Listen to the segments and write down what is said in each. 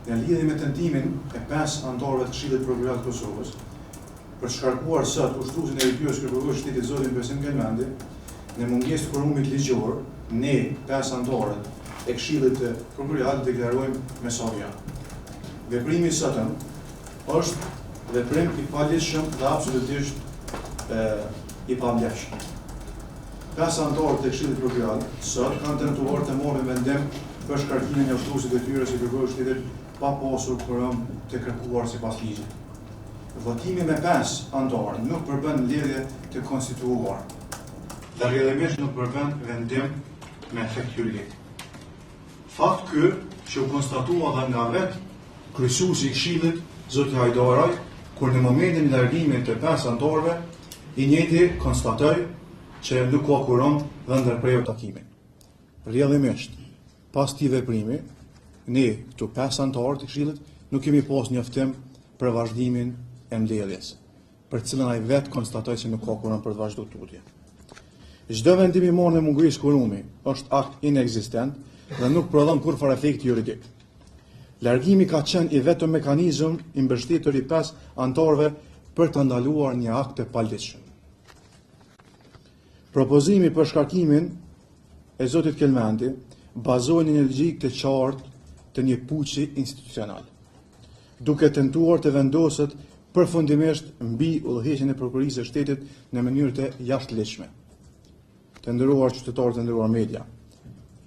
Në lidhje me tentimin e 5 anëtarëve të Këshillit Prokurorit të Kosovës, për shkarkuar sot ushtruesin e Kryetarios Prokurorit Shtetit zotin Besim Kelmendi, në mungesë të forumit ligjor, ne 5 anëtarët e Këshillit Prokurorit deklarojmë me savja. Veprimi sotëm është veprim i paligjshëm dhe absolutisht i pamlefshëm. 5 anëtarët e Këshillit Prokurorit sot kanë tentuar të marrin vendim për shkarkimin e ushtruesit e tyre si Prokurori i Shtetit pa pasur quorum të kërkuar sipas ligjit. Votimi me 5 anëtarë nuk përbën lidhje të konstituuar dhe rrjedhimisht nuk përbën vendim me efekt juridik. Fakt ky që u konstatua dhe nga vetë kryesuesi i Këshillit, zoti Hajdaraj, kur në momentin e largimit të 5 anëtarëve, i njëjti konstatoi që nuk ka quorum dhe ndërpreu takimin. Rrjedhimisht, pas këtij veprimi, ne këtu 5 anëtarë të Këshillit nuk kemi pas njoftim për vazhdimin e mbledhjes, për cilën ai vetë konstatoi se nuk ka quorum për të vazhduar tutje. Çdo vendim i marrë në mungesë quorumi është akt inekzistent dhe nuk prodhon kurrë efekti juridik. Largimi ka qenë i vetëm mekanizëm i mbështetur i 5 anëtarëve për të ndaluar një akt të paligjshëm. Propozimi për shkarkimin e zotit Kelmendi bazohet në një logjikë të qartë të një puçi institucional, duke tentuar të vendoset përfundimisht mbi udhëheqjen e prokurorisë së shtetit në mënyrë të jashtëligjshme. Të nderuar qytetarë, të nderuar media,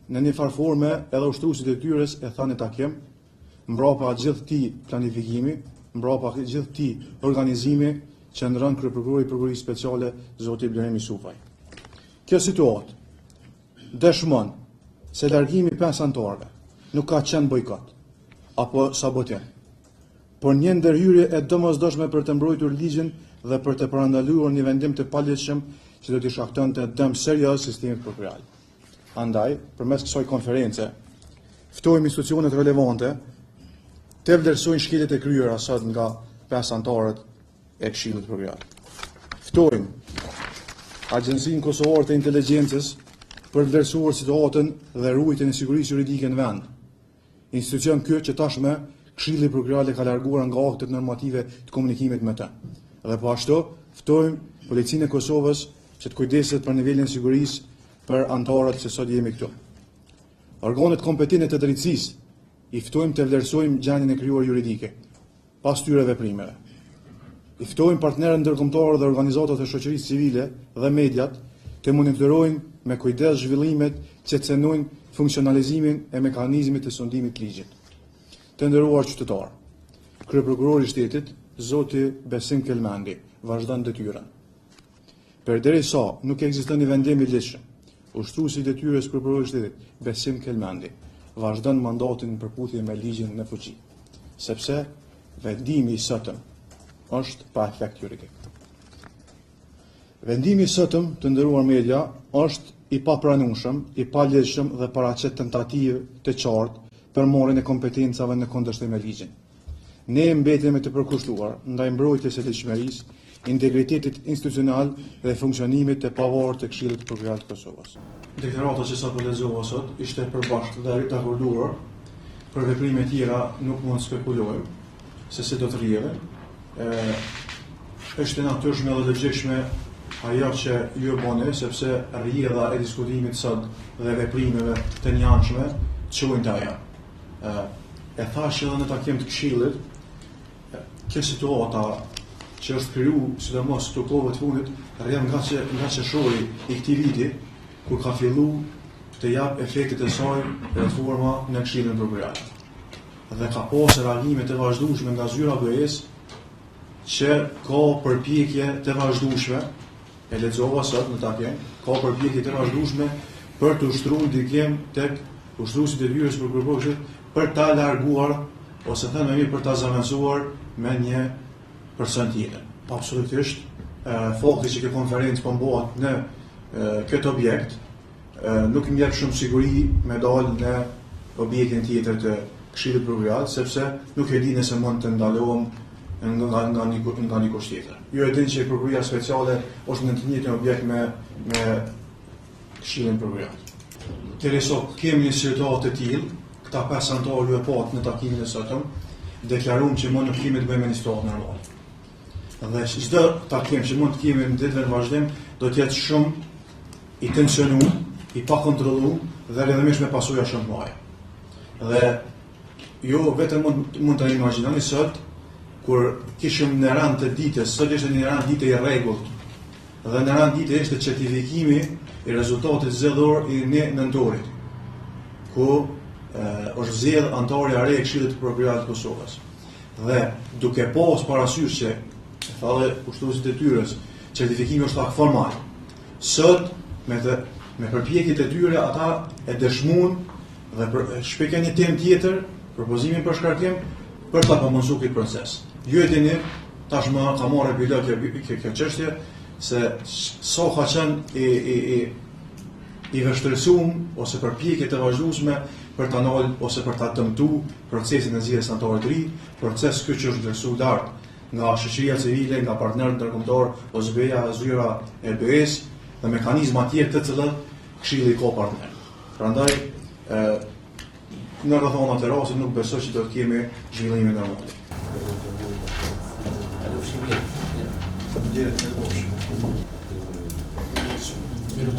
në një farë forme edhe ushtruesit e tyre e thanë takim, mbrapa gjithë këtij planifikimi, mbrapa gjithë këtij organizimi që ndron kryeprokurori i prokurorisë speciale zoti Bleremi Sufaj. Kjo situatë dëshmon se largimi 5 anëtarëve nuk ka qenë bojkot apo sabotim, por një ndërhyrje e domosdoshme për të mbrojtur ligjin dhe për të parandaluar një vendim të paligjshëm që do t'i shkaktonte dëm serioz sistemit prokuroral. Andaj, përmes kësaj konference, ftojmë institucionet relevante të vlerësojnë shkeljet e kryera sot nga 5 anëtarët e Këshillit Prokurorit. Ftojmë Agjencinë Kosovare të Inteligjencës për vlerësuar situatën dhe ruajtjen e sigurisë juridike në vend. Institucion ky që tashmë Këshilli Prokurorit ka larguar nga aktet normative të komunikimit me të. Dhe po ashtu ftojmë Policinë e Kosovës që të kujdeset për nivelin e sigurisë për anëtarët që sot jemi këtu. Organet kompetente të drejtësisë i ftojmë të vlerësojmë gjendjen e krijuar juridike pas tyre veprimeve. I ftojmë partnerët ndërkombëtar dhe organizatat e shoqërisë civile dhe mediat të monitorojnë me kujdes zhvillimet që cenojnë funksionalizimin e mekanizmit të sondimit të ligjit. Të nderuar qytetarë, kryeprokurori i shtetit, zoti Besim Kelmendi, vazhdon detyrën. Përderisa nuk ekziston një vendim i ligjshëm, ushtruesi i detyrës kryeprokurorit të shtetit, Besim Kelmendi, vazhdon mandatin në përputhje me ligjin në fuqi, sepse vendimi i sotëm është pa efekt juridik. Vendimi i sotëm, të nderuar media, është i papranueshëm, i paligjshëm dhe paraqet tentativë të qartë për marrjen e kompetencave në kundërshtim me ligjin. Ne mbetemi të përkushtuar ndaj mbrojtjes së ligjshmërisë, integritetit institucional dhe funksionimit të pavarur të Këshillit Prokurorit të Kosovës. Deklarata që sapo lexova sot ishte përbashkët dhe rrit akorduar, për veprime tjera nuk mund të spekulojmë se si do të rrjedhin. Është natyrshme dhe logjikshme ajo që ju bëni, sepse rrjedha e diskutimit sot dhe veprimeve të njëanshme çojnë të ajo. E thash edhe në takim të Këshillit, kjo situata që është kriju, sidomos këto kohë të fundit, rrjedh nga qershori i këtij viti, kur ka filluar të jap efektet e saj reforma në Këshillin Prokurorit. Dhe ka pasur reagime të vazhdueshme nga zyra BE-s që ka përpjekje të vazhdueshme, e lexova sot në takim, ka përpjekje të vazhdueshme për të ushtruar ndikim tek ushtruesit e detyrës prokurorit për ta larguar ose thënë më mirë për ta zëvendësuar me një person tjetër. Absolutisht, fakti që kjo konferencë po bëhet në këtë objekt nuk më jep shumë siguri me dalë në objektin tjetër të Këshillit Prokurorit, sepse nuk e di nëse mund të ndalohem nga një kusht tjetër. Ju e dini që Prokuroria Speciale është në të njëjtin objekt me Këshillin Prokurorit. Derisa kemi një situatë të tillë, këta 5 antarë e patë në takimin e sotëm, deklaruam që mund nuk kemi të bëjmë një situatë normal. Dhe çdo takim që mund të kemi në ditëve në vazhdim, do të jetë shumë i tensionuar, i pakontrolluar dhe rrjedhimisht me pasoja shumë të mëdha. Dhe jo vetëm mund ta imagjinoni sot kur kishim në rand të ditës, sot ishte një rand dite i rregullt. Dhe në rand dite ishte certifikimi i rezultatit zgjedhor i nëntorit, ku është zgjedh antarja e re e Këshillit të Prokurorit të Kosovës. Dhe duke pas parasysh që thallë kushtuesit e detyrës, certifikimi është akt formal. Sot me përpjekjet e tyre ata e dëshmuan dhe shpjegon një temë tjetër, propozimin për shkarkim për ta pamundsuar këtë proces. Ju e dini, tashmë ka marrë epilog kjo çështje se sa ka qenë i vështirësuar ose përpjekje të vazhdueshme për ta ndalë ose për ta dëmtuar procesin e zgjedhjes anëtarit të ri, proces që është vlerësuar lart nga shoqëria civile, nga partnerët ndërkombëtar, OSBE-ja, zyra e BE-s dhe mekanizma tjerë të cilët Këshilli ka partner. Prandaj në rrethonat e rastit nuk besoj që do të kemi zhvillime normale. Mirë,